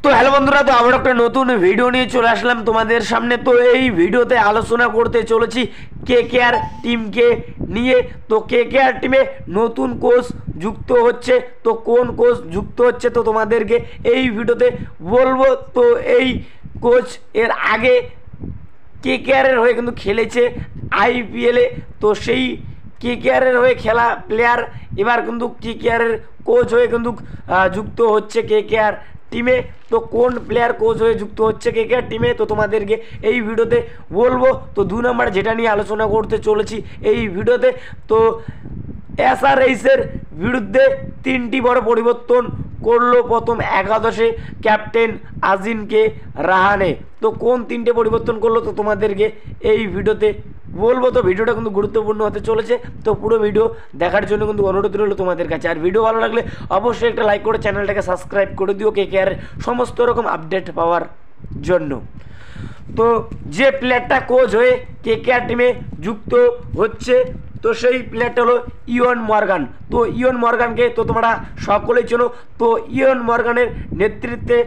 তো হ্যালো বন্ধুরা, তো আবার একটা নতুন ভিডিও নিয়ে চলে আসলাম তোমাদের সামনে। তো এই ভিডিওতে আলোচনা করতে চলেছি কেকেআর টিমকে নিয়ে। তো কেকেআর টিমে নতুন কোচ যুক্ত হচ্ছে, তো কোন কোচ যুক্ত হচ্ছে তো তোমাদেরকে এই ভিডিওতে বলবো। তো এই কোচ এর আগে কেকেআরের হয়ে কিন্তু খেলেছে আইপিএলে, তো সেই কেকেআরের হয়ে খেলা প্লেয়ার এবার কিন্তু কেকেআরের কোচ হয়ে কিন্তু যুক্ত হচ্ছে কেকেআর টিমে। তো কোন প্লেয়ার কোচ হয়ে যুক্ত হচ্ছে কেকেআর টিমে তো তোমাদেরকে এই ভিডিওতে বলবো। তো 2 নম্বর যেটা নিয়ে আলোচনা করতে চলেছি এই ভিডিওতে, তো এসআরএইচের বিরুদ্ধে 3টি বড় পরিবর্তন করলো প্রথম একাদশে ক্যাপ্টেন আজিনকে রাহানে। তো কোন 3টে পরিবর্তন করলো তো তোমাদেরকে এই ভিডিওতে বলবো। তো ভিডিওটা কিন্তু গুরুত্বপূর্ণ হতে চলেছে, তো পুরো ভিডিও দেখার জন্য কিন্তু অনুরোধ রইল তোমাদের কাছে। আর ভিডিও ভালো লাগলে অবশ্যই একটা লাইক করে চ্যানেলটাকে সাবস্ক্রাইব করে দিও কেকেআর সমস্ত রকম আপডেট পাওয়ার জন্য। তো যে প্লেয়ারটা কোচ হয়ে কেকেআর টিমে যুক্ত হচ্ছে তো সেই প্লেয়ারটা হলো ইয়ন মর্গান। তো ইয়ন মর্গানকে তো তোমরা সকলেই চেনো। তো ইয়ন মর্গানের নেতৃত্বে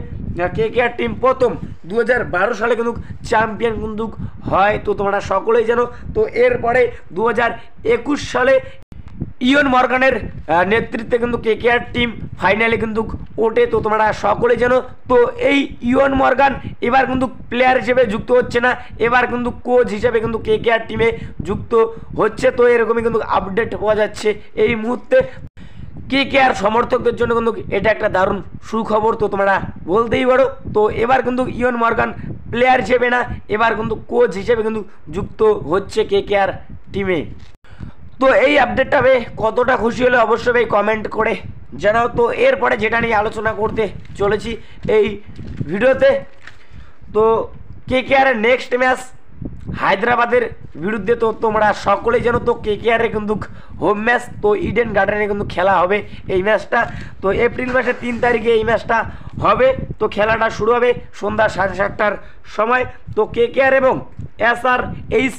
কেকেআর টিম প্রথম 2012 সালে কিন্তু চ্যাম্পিয়ন কিন্তু হয়, তো তোমরা সকলেই জানো। তো এরপরে 2021 সালে ইয়ন মর্গানের নেতৃত্বে কিন্তু কেকেআর টিম ফাইনালে কিন্তু ওঠে, তো তোমরা সকলেই জানো। তো এই ইয়ন মর্গান এবার কিন্তু প্লেয়ার হিসেবে যুক্ত হচ্ছে না, এবার কিন্তু কোচ হিসেবে কিন্তু কেকেআর টিমে যুক্ত হচ্ছে। তো এরকমই কিন্তু আপডেট পাওয়া যাচ্ছে এই মুহূর্তে। কেকেআর সমর্থকদের জন্য কিন্তু এটা একটা দারুণ সুখবর, তো তোমরা বলতেই পারো। তো এবার কিন্তু ইয়ন মর্গান প্লেয়ার হিসেবে না, এবার কিন্তু কোচ হিসেবে কিন্তু যুক্ত হচ্ছে কেকেআর টিমে। তো এই আপডেটটা পেয়ে কতটা খুশি হলে অবশ্যই ভাই কমেন্ট করে জানাও। তো এরপরে যেটা নিয়ে আলোচনা করতে চলেছি এই ভিডিওতে, তো কেকেআরের নেক্সট ম্যাচ হায়দ্রাবাদের বিরুদ্ধে। তো তোমরা সকলেই জানো তো কেকেআরের কিন্তু হোম ম্যাচ তো ইডেন গার্ডেনে কিন্তু খেলা হবে এই ম্যাচটা। তো এপ্রিল মাসের 3 তারিখে এই ম্যাচটা হবে। তো খেলাটা শুরু হবে সন্ধ্যা 7:30টার সময়। তো কেকেআর এবং এসআরএইচ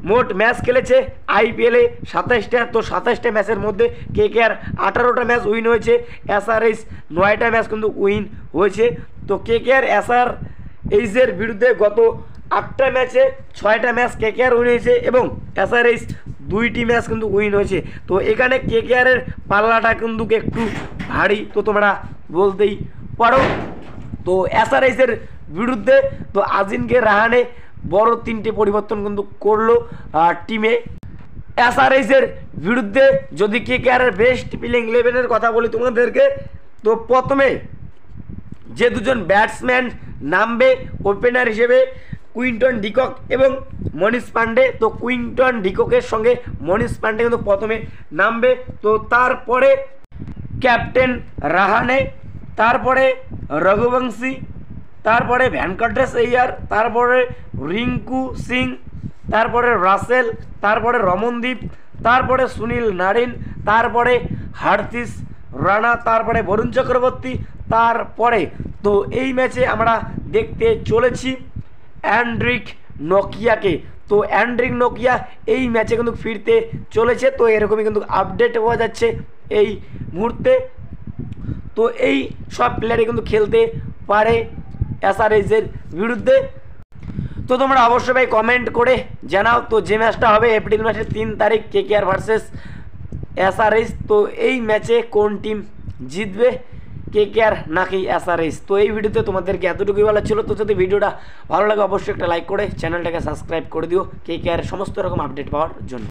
মোট ম্যাচ খেলেছে আইপিএলে 27টা। তো 27টা ম্যাচের মধ্যে কেকেআর 18টা ম্যাচ উইন হয়েছে, এসআরএইচ 9টা ম্যাচ কিন্তু উইন হয়েছে। তো কেকেআর এসআরএইচের বিরুদ্ধে গত 8টা ম্যাচে 6টা ম্যাচ কেকেআর উইন হয়েছে এবং এসআরএইচ 2টি ম্যাচ কিন্তু উইন হয়েছে। তো এখানে কেকেআরের পাল্লাটা কিন্তু একটু ভারী, তো তোমরা বলতেই পারো। তো এসআরএইচের বিরুদ্ধে তো আজিনকে রাহানে বড় 3টে পরিবর্তন কিন্তু করলো টিমে। এসআরএইচের বিরুদ্ধে যদি কেকেআরের বেস্ট প্লেইং 11-এর কথা বলি তোমাদেরকে, তো প্রথমে যে দুজন ব্যাটসম্যান নামবে ওপেনার হিসেবে কুইন্টন ডিকক এবং মনীষ পান্ডে। তো কুইন্টন ডিককের সঙ্গে মনীষ পান্ডে কিন্তু প্রথমে নামবে। তো তারপরে ক্যাপ্টেন রাহানে, তারপরে রঘুবংশী, তারপরে ভ্যানকটেশ আইয়ার, তারপরে রিঙ্কু সিং, তারপরে রাসেল, তারপরে রমনদীপ, তারপরে সুনীল নারিন, তারপরে হার্দিক রানা, তারপরে বরুণ চক্রবর্তী। তারপরে তো এই ম্যাচে আমরা দেখতে চলেছি অ্যান্ড্রিক নকিয়াকে। তো অ্যান্ড্রিক নকিয়া এই ম্যাচে কিন্তু ফিরতে চলেছে। তো এরকমই কিন্তু আপডেট পাওয়া যাচ্ছে এই মুহূর্তে। তো এই সব প্লেয়ারই কিন্তু খেলতে পারে এসআরএইচের বিরুদ্ধে। তো তোমরা অবশ্যই ভাই কমেন্ট করে জানাও। তো যে ম্যাচটা হবে এপ্রিল মাসের 3 তারিখ কেকেআর ভার্সেস এসআরএইচ, তো এই ম্যাচে কোন টিম জিতবে, কেকেআর নাকি এসআরএইচ? তো এই ভিডিওতে তোমাদেরকে এতটুকুই বলা ছিল। তো যদি ভিডিওটা ভালো লাগে অবশ্যই একটা লাইক করে চ্যানেলটাকে সাবস্ক্রাইব করে দিও কেকেআর সমস্ত রকম আপডেট পাওয়ার জন্য।